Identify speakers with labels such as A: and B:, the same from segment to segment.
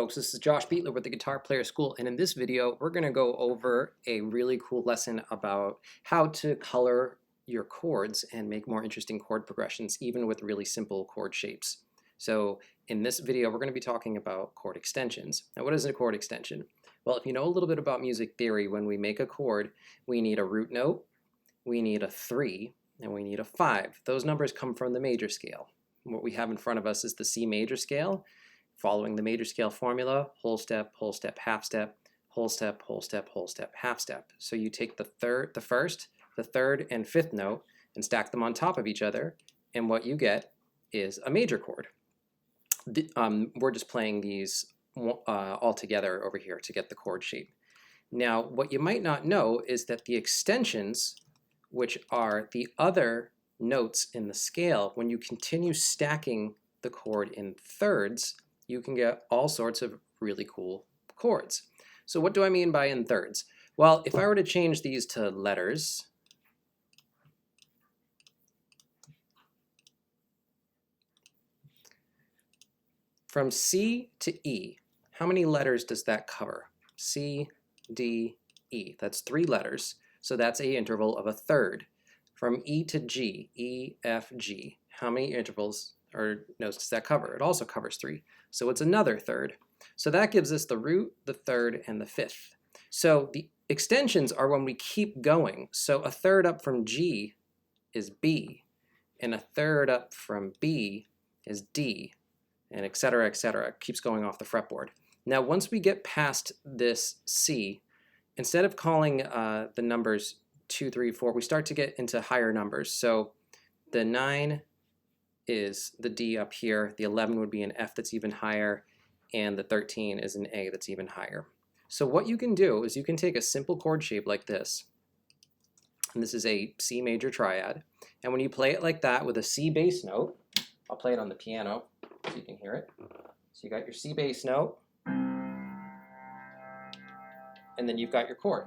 A: Folks, this is Josh Beatler with the Guitar Player School, and in this video we're going to go over a really cool lesson about how to color your chords and make more interesting chord progressions even with really simple chord shapes. So in this video we're going to be talking about chord extensions. Now, what is a chord extension? Well, if you know a little bit about music theory, when we make a chord we need a root note, we need a 3, and we need a 5. Those numbers come from the major scale. What we have in front of us is the C major scale. Following the major scale formula, whole step, half step, whole step, whole step, whole step, half step. So you take the first, the third, and fifth note and stack them on top of each other, and what you get is a major chord. We're just playing these all together over here to get the chord shape. Now, what you might not know is that the extensions, which are the other notes in the scale, when you continue stacking the chord in thirds, you can get all sorts of really cool chords. So what do I mean by in thirds? Well, if I were to change these to letters, from C to E, how many letters does that cover? C, D, E. That's 3 letters, so that's an interval of a third. From E to G, E, F, G, how many intervals or notes does that cover? It also covers 3. So it's another third. So that gives us the root, the third, and the fifth. So the extensions are when we keep going. So a third up from G is B, and a third up from B is D, and et cetera, keeps going off the fretboard. Now, once we get past this C, instead of calling the numbers 2, 3, 4, we start to get into higher numbers. So the 9 is the D up here, the 11 would be an F that's even higher, and the 13 is an A that's even higher. So what you can do is you can take a simple chord shape like this, and this is a C major triad, and when you play it like that with a C bass note, I'll play it on the piano so you can hear it. So you got your C bass note, and then you've got your chord.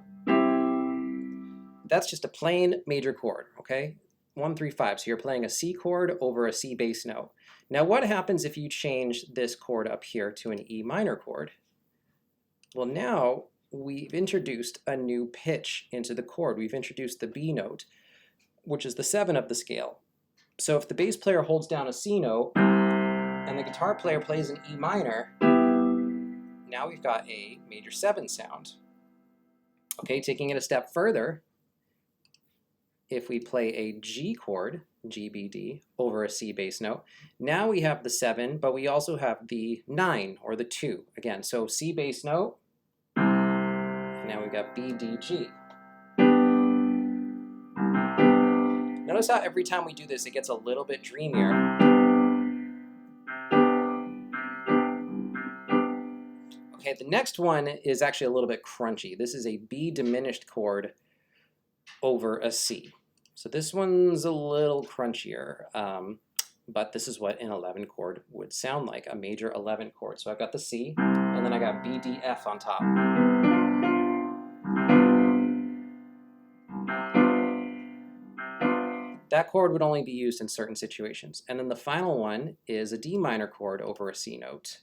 A: That's just a plain major chord, okay? 1, 3, 5. So you're playing a C chord over a C bass note. Now what happens if you change this chord up here to an E minor chord? Well, now we've introduced a new pitch into the chord. We've introduced the B note, which is the 7 of the scale. So if the bass player holds down a C note and the guitar player plays an E minor, now we've got a major 7 sound. Okay, taking it a step further, if we play a G chord, G, B, D, over a C bass note, now we have the 7, but we also have the 9, or the 2. Again, so C bass note, and now we've got B, D, G. Notice how every time we do this, it gets a little bit dreamier. Okay, the next one is actually a little bit crunchy. This is a B diminished chord over a C. So this one's a little crunchier, but this is what an 11 chord would sound like, a major 11 chord. So I've got the C, and then I got B, D, F on top. That chord would only be used in certain situations. And then the final one is a D minor chord over a C note.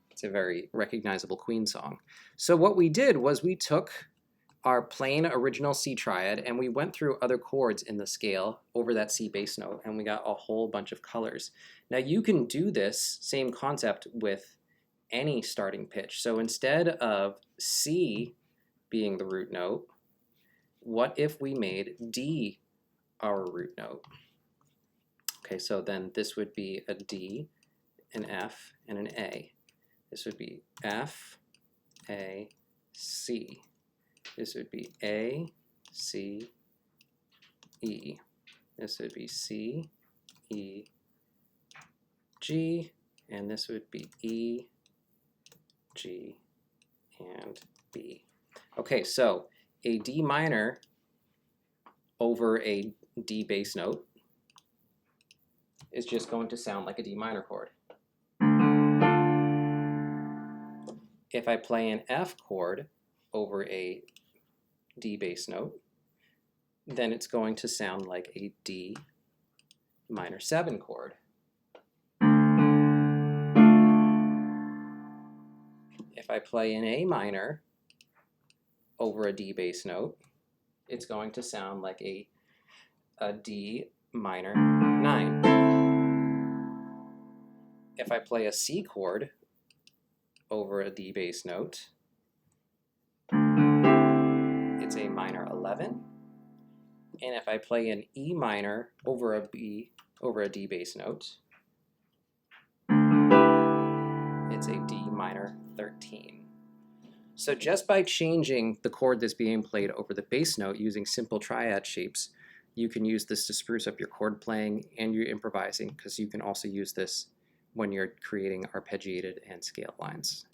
A: It's a very recognizable Queen song. So what we did was we took our plain original C triad and we went through other chords in the scale over that C bass note, and we got a whole bunch of colors. Now you can do this same concept with any starting pitch. So instead of C being the root note, what if we made D our root note? Okay, so then this would be a D, an F, and an A. This would be F, A, C. This would be A, C, E. This would be C, E, G, and this would be E, G, and B. Okay, so a D minor over a D bass note is just going to sound like a D minor chord. If I play an F chord over a D bass note, then it's going to sound like a D minor 7 chord. If I play an A minor over a D bass note, it's going to sound like a D minor 9. If I play a C chord over a D bass note, it's a minor 11. And if I play an E minor over a D bass note, it's a D minor 13. So just by changing the chord that's being played over the bass note using simple triad shapes, you can use this to spruce up your chord playing and your improvising, because you can also use this when you're creating arpeggiated and scale lines.